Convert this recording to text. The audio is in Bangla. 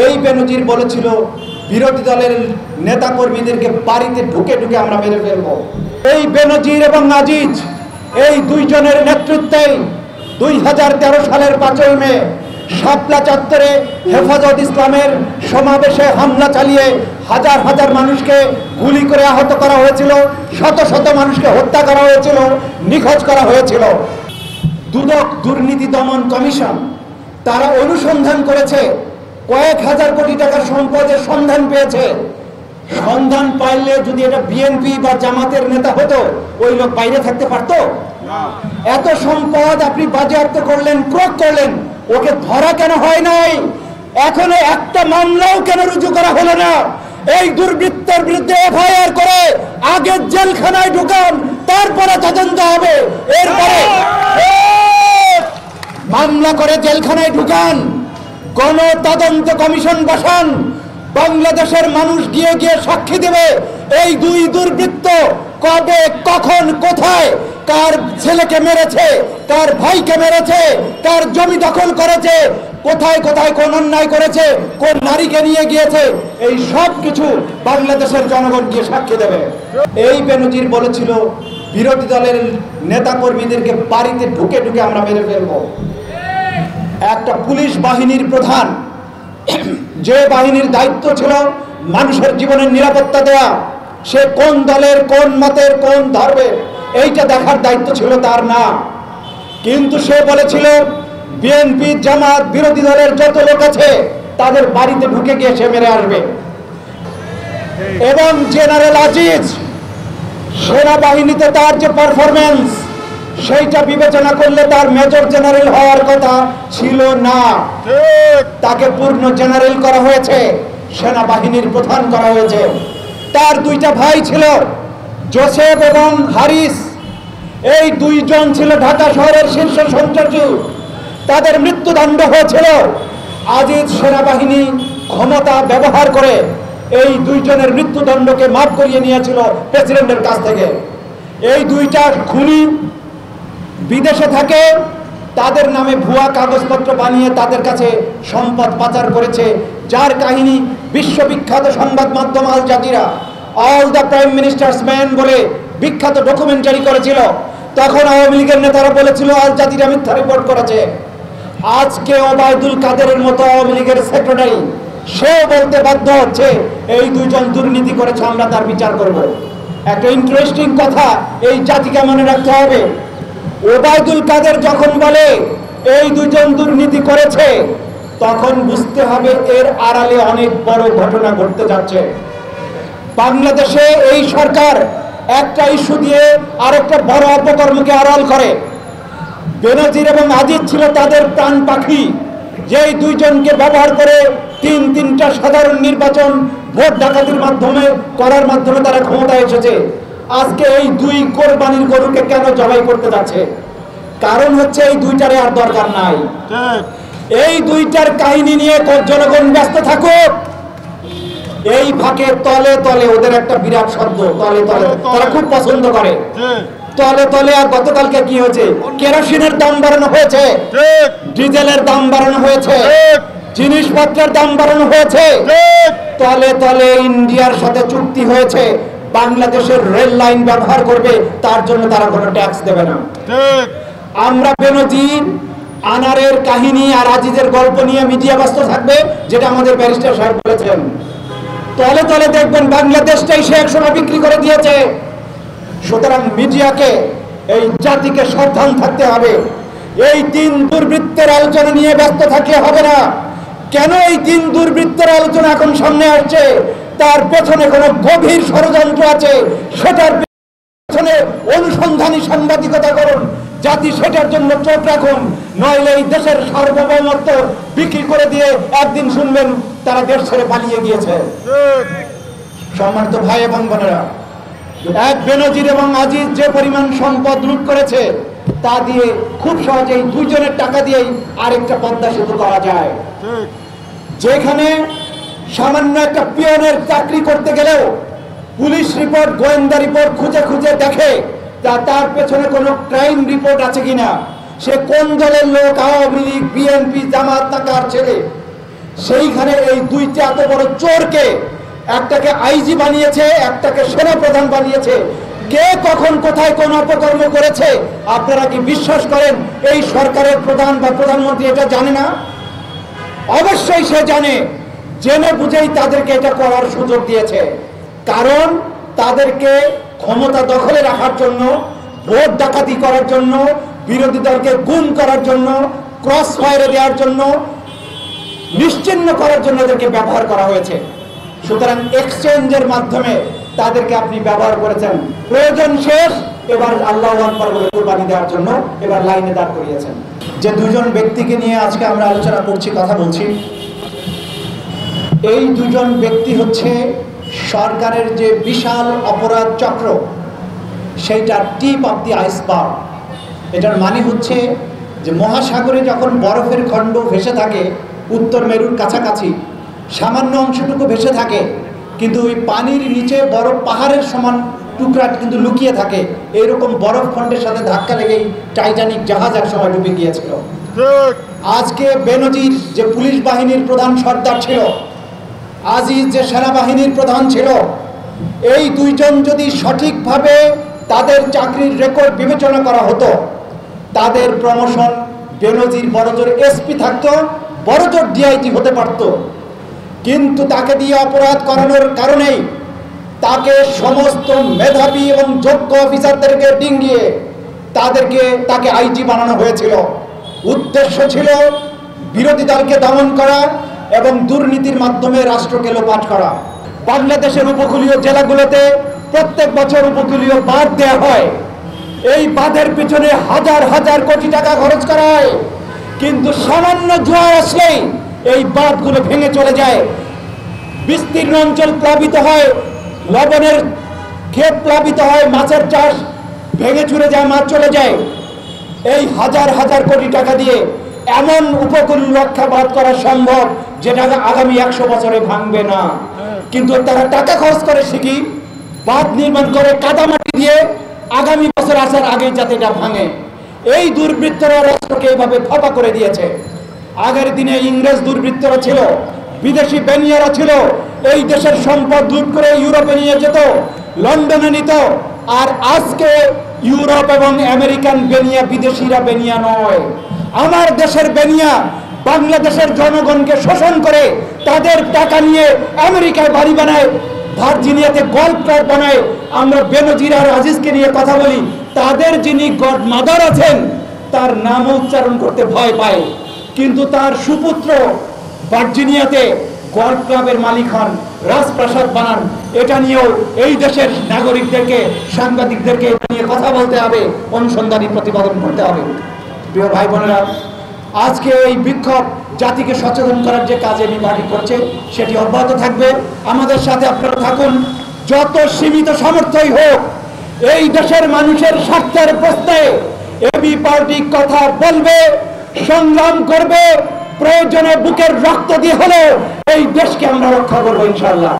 এই বেনজির বলেছিল বিরোধী দলের নেতাকর্মীদেরকে বাড়িতে ঢুকে ঢুকে আমরা মেরে ফেলবো। এই বেনজির এবং আজিজ এই দুইজনের নেতৃত্বে 2013 সালের 5ই মে শাপলা চত্বরে হেফাজত ইসলামের সমাবেশে হামলা চালিয়ে হাজার হাজার মানুষকে গুলি করে আহত করা হয়েছিল, শত শত মানুষকে হত্যা করা হয়েছিল, নিখোঁজ করা হয়েছিল। দুদক দুর্নীতি দমন কমিশন তারা অনুসন্ধান করেছে, কয়েক হাজার কোটি টাকার সম্পদের সন্ধান পেয়েছে। সন্ধান পাইলে যদি এটা বিএনপি বা জামাতের নেতা হতো, ওই লোক বাইরে থাকতে পারতো? এত সম্পদ আপনি বাজেয়াপ্ত করলেন, ক্রয় করলেন, ওকে ধরা কেন হয় নাই? এখনো একটা মামলাও কেন রুজু করা হলো না? এই দুর্বৃত্তের বিরুদ্ধে এফআইআর করে আগে জেলখানায় ঢুকান, তারপরে তদন্ত হবে। এরপরে মামলা করে জেলখানায় ঢুকান, গণ তদন্ত কমিশন বসান, বাংলাদেশের মানুষ গিয়ে গিয়ে সাক্ষী দেবে এই দুই দুর্বৃত্ত কবে, কখন, কোথায়, কার ছেলেকে মেরেছে, কার ভাইকে মেরেছে, কার জমি দখল করেছে, কোথায় কোথায় কোন অন্যায় করেছে, কোন নারীকে নিয়ে গিয়েছে, এই সব কিছু বাংলাদেশের জনগণ গিয়ে সাক্ষী দেবে। এই বেনজির বলেছিল বিরোধী দলের নেতাকর্মীদেরকে বাড়িতে ঢুকে ঢুকে আমরা মেরে ফেলবো। একটা পুলিশ বাহিনীর প্রধান, যে বাহিনীর দায়িত্ব ছিল মানুষের জীবনের নিরাপত্তা দেওয়া, সে কোন দলের, কোন মতের, কোন ধর্মের, এইটা দেখার দায়িত্ব ছিল তার না। কিন্তু সে বলেছিল বিএনপি, জামাত, বিরোধী দলের যত লোক আছে তাদের বাড়িতে ঢুকে গিয়ে সে মেরে আসবে। এবং জেনারেল আজিজ, সেনাবাহিনীতে তার যে পারফরমেন্স, সেইটা বিবেচনা করলে তার মেজর জেনারেল হওয়ার কথা ছিল না। তাকে পূর্ণ জেনারেল করা হয়েছে, সেনাবাহিনীর প্রধান করা হয়েছে। তার দুইটা ভাই ছিল, জোসেফ এবং হারিস। এই দুইজন ছিল ঢাকা শহরের শীর্ষ সন্ত্রাসী, তাদের মৃত্যুদণ্ড হয়েছিল। আজিজ সেনাবাহিনী ক্ষমতা ব্যবহার করে এই দুইজনের মৃত্যুদণ্ডকে মাফ করিয়ে নিয়েছিল প্রেসিডেন্টের কাছ থেকে। এই দুইটা খুনি বিদেশে থাকে, তাদের নামে ভুয়া কাগজপত্র বানিয়ে তাদের কাছে সম্পদ পাচার করেছে, যার কাহিনী বিশ্ববিখ্যাত সংবাদ মাধ্যম Al Jazeera all the prime minister's men বলে বিখ্যাত ডকুমেন্টারি করেছিল। তখন আওয়ামী লীগের নেতারা বলেছিল আল জাজিরা মিথ্যা রিপোর্ট করেছে। আজকে ওবায়দুল কাদেরের মতো আওয়ামী লীগের সেক্রেটারি, সেও বলতে বাধ্য হচ্ছে এই দুইজন দুর্নীতি করেছে, আমরা তার বিচার করব। একটা ইন্টারেস্টিং কথা এই জাতিকে মনে রাখতে হবে। ওবায়দুল কাদের যখন বলে এই দুইজন দুর্নীতি করেছে, তখন বুঝতে হবে এর আড়ালে অনেক বড় ঘটনা ঘটতে যাচ্ছে। বাংলাদেশে এই সরকার একটা ইস্যু দিয়ে আরেকটা বড় অপকর্মকে আড়াল করে। বেনজির এবং আজিজ ছিল তাদের প্রাণ পাখি, যেই দুইজনকে ব্যবহার করে তিনটা সাধারণ নির্বাচন ভোট ডাকাতির মাধ্যমে করার মাধ্যমে তারা ক্ষমতায় এসেছে। আজকে এই দুই কোরবানির গরুকে কেন জবাই করতে যাচ্ছে? কারণ হচ্ছে এই দুইটারে আর দরকার নাই। এই দুইটার কাহিনী নিয়ে জনগণ ব্যস্ত থাকুক। এই ফাঁকে তলে তলে ওদের একটা বিরাট শব্দ, তলে তলে, তারা খুব পছন্দ করে তলে তলে। আর গতকালকে কি হয়েছে? কেরোসিনের দাম বাড়ানো হয়েছে, ডিজেলের দাম বাড়ানো হয়েছে, জিনিসপত্রের দাম বাড়ানো হয়েছে। তলে তলে ইন্ডিয়ার সাথে চুক্তি হয়েছে, বাংলাদেশের রেল লাইন ব্যবহার করবে, তার জন্য তারা কোনো ট্যাক্স দেবে না। আমরা বেনজির, আনারের কাহিনী আর আজিজের গল্প নিয়ে মিডিয়া ব্যস্ত থাকবে, যেটা আমাদের ব্যারিস্টার সাহেব বলেছেন। তলে তলে দেখবেন বাংলাদেশটাই সে একসময় বিক্রি করে দিয়েছে। সুতরাং মিডিয়াকে, এই জাতিকে সাবধান থাকতে হবে। এই তিন দুর্বৃত্তের আলোচনা নিয়ে ব্যস্ত থাকলে হবে না। কেন এই তিন দুর্বৃত্তের আলোচনা এখন সামনে আসছে? তার পেছনে কোনো গভীর ষড়যন্ত্র আছে, সেটার পেছনে অনুসন্ধানী সাংবাদিকতা করুন, জাতি সেটার জন্য চোখ রাখুন। নইলে এই দেশের সার্বভৌমত্ব বিক্রি করে দিয়ে একদিন শুনবেন তারা দেশ ছেড়ে পালিয়ে গিয়েছে। সম্মানিত ভাই এবং বোনেরা, এক বেনজির এবং আজিজ যে পরিমাণ সম্পদ লুট করেছে, তা দিয়ে খুব সহজেই দুইজনের টাকা দিয়েই আরেকটা পদ্মা সেতু করা যায়। যেখানে সামান্য একটা পিয়নের চাকরি করতে গেলেও পুলিশ রিপোর্ট, গোয়েন্দা রিপোর্ট খুঁজে খুঁজে দেখে তার পেছনে কোনো ক্রাইম রিপোর্ট আছে কিনা, সে কোন দলের লোক, আওয়ামী লীগ, বিএনপি, জামাত না কার ছেলে, সেইখানে এই দুইটা এত বড় চোরকে, একটাকে আইজি বানিয়েছে, একটাকে সেনাপ্রধান বানিয়েছে। কে কখন কোথায় কোন অপকর্ম করেছে আপনারা কি বিশ্বাস করেন এই সরকারের প্রধান বা প্রধানমন্ত্রী এটা জানে না? অবশ্যই সে জানে, জেনে বুঝেই তাদেরকে এটা করার সুযোগ দিয়েছে। কারণ তাদেরকে ক্ষমতা দখলে রাখার জন্য, ভোট ডাকাতি করার জন্য, বিরোধী দলকে গুম করার জন্য, ক্রস ফায়ারে দেওয়ার জন্য, নিশ্চিহ্ন করার জন্য এদেরকে ব্যবহার করা হয়েছে। সুতরাং এক্সচেঞ্জের মাধ্যমে তাদেরকে আপনি ব্যবহার করেছেন। প্রয়োজন শেষ, এবার আল্লাহু আকবার বলে কুরবানি দেওয়ার জন্য এবার লাইনে দাঁড় করিয়েছেন। যে দুজন ব্যক্তিকে নিয়ে আজকে আমরা আলোচনা করছি, কথা বলছি, এই দুজন ব্যক্তি হচ্ছে সরকারের যে বিশাল অপরাধ চক্র, সেইটার টিপ অফ দি আইসবার্গ। এটার মানে হচ্ছে যে মহাসাগরে যখন বরফের খণ্ড ভেসে থাকে উত্তর মেরুর কাছাকাছি, সামান্য অংশটুকু ভেসে থাকে, কিন্তু ওই পানির নিচে বরফ পাহাড়ের সমান টুকরা কিন্তু লুকিয়ে থাকে। এইরকম বরফ খণ্ডের সাথে ধাক্কা লেগেই টাইটানিক জাহাজ এক সময় ডুবে গিয়েছিল। আজকে বেনজির যে পুলিশ বাহিনীর প্রধান সর্দার ছিল, আজিজ যে সেনাবাহিনীর প্রধান ছিল, এই দুইজন যদি সঠিকভাবে তাদের চাকরির রেকর্ড বিবেচনা করা হতো, তাদের প্রমোশন, বেনজির বড়জোর এসপি থাকতো, বড়জোর ডিআইজি হতে পারত। কিন্তু তাকে দিয়ে অপরাধ করানোর কারণেই তাকে সমস্ত মেধাবী এবং যোগ্য অফিসারদেরকে ডিঙ্গিয়ে তাকে আইজি বানানো হয়েছিল। উদ্দেশ্য ছিল বিরোধী দলকে দমন করা এবং দুর্নীতির মাধ্যমে রাষ্ট্রকে লোপাট করা। বাংলাদেশের উপকূলীয় জেলাগুলোতে প্রত্যেক বছর উপকূলীয় বাঁধ দেওয়া হয়। এই বাঁধের পিছনে হাজার হাজার কোটি টাকা খরচ করা হয়, কিন্তু সামান্য জোয়ার আসলেই এই বাঁধগুলো ভেঙে চলে যায়। বিস্তীর্ণ অঞ্চল প্লাবিত হয়, লবণের ক্ষেত প্লাবিত হয়, মাছের চাষ ভেঙে চুরে যায়, মাছ চলে যায়। এই হাজার হাজার কোটি টাকা দিয়ে এমন উপকূল রক্ষা বাঁধ করা সম্ভব যেটা আগামী 100 বছরে ভাঙবে না। কিন্তু তারা টাকা খরচ করে শিখি বাঁধ নির্মাণ করে কাদামাটি দিয়ে আগামী বছর আসার আগেই যাতে এটা ভাঙে। এই দুর্বৃত্তরা রাষ্ট্রকে এইভাবে ফাঁপা করে দিয়েছে। আগের দিনে ইংরেজ দুর্বৃত্তরা ছিল, বিদেশি বেনিয়ারা ছিল, এই দেশের সম্পদ লুট করে ইউরোপে নিয়ে যেত, লন্ডনে নিত। আর আজকে ইউরোপ এবং আমেরিকান বেনিয়া, বিদেশিরা বেনিয়া নয়, আমার দেশের বেনিয়া বাংলাদেশের জনগণকে শোষণ করে তাদের টাকা নিয়ে আমেরিকায় বাড়ি বানায়, ভার্জিনিয়াতে গল্ফ ক্লাব বানায়। আমরা বেনজির আর আজিজকে নিয়ে কথা বলি, তাদের যিনি গড মাদার আছেন তার নাম উচ্চারণ করতে ভয় পায়, কিন্তু তার সুপুত্র ভার্জিনিয়াতে গল্ফ ক্লাবের মালিক হন, রাজপ্রাসাদ বানান। এটা নিয়েও এই দেশের নাগরিকদেরকে, সাংবাদিকদেরকে এটা নিয়ে কথা বলতে হবে, অনুসন্ধানী প্রতিপাদন করতে হবে। প্রিয় ভাই বোনেরা, আজকে এই বিক্ষোভ জাতিকে সচেতন করার যে কাজ এই পার্টি করছে সেটি অব্যাহত থাকবে। আমাদের সাথে আপনারা থাকুন, যত সীমিত সামর্থ্যই হোক এই দেশের মানুষের স্বার্থের প্রশ্নে এবি পার্টি কথা বলবে, সংগ্রাম করবে, প্রয়োজনে বুকের রক্ত দিয়ে হলেও এই দেশকে আমরা রক্ষা করবো ইনশাআল্লাহ।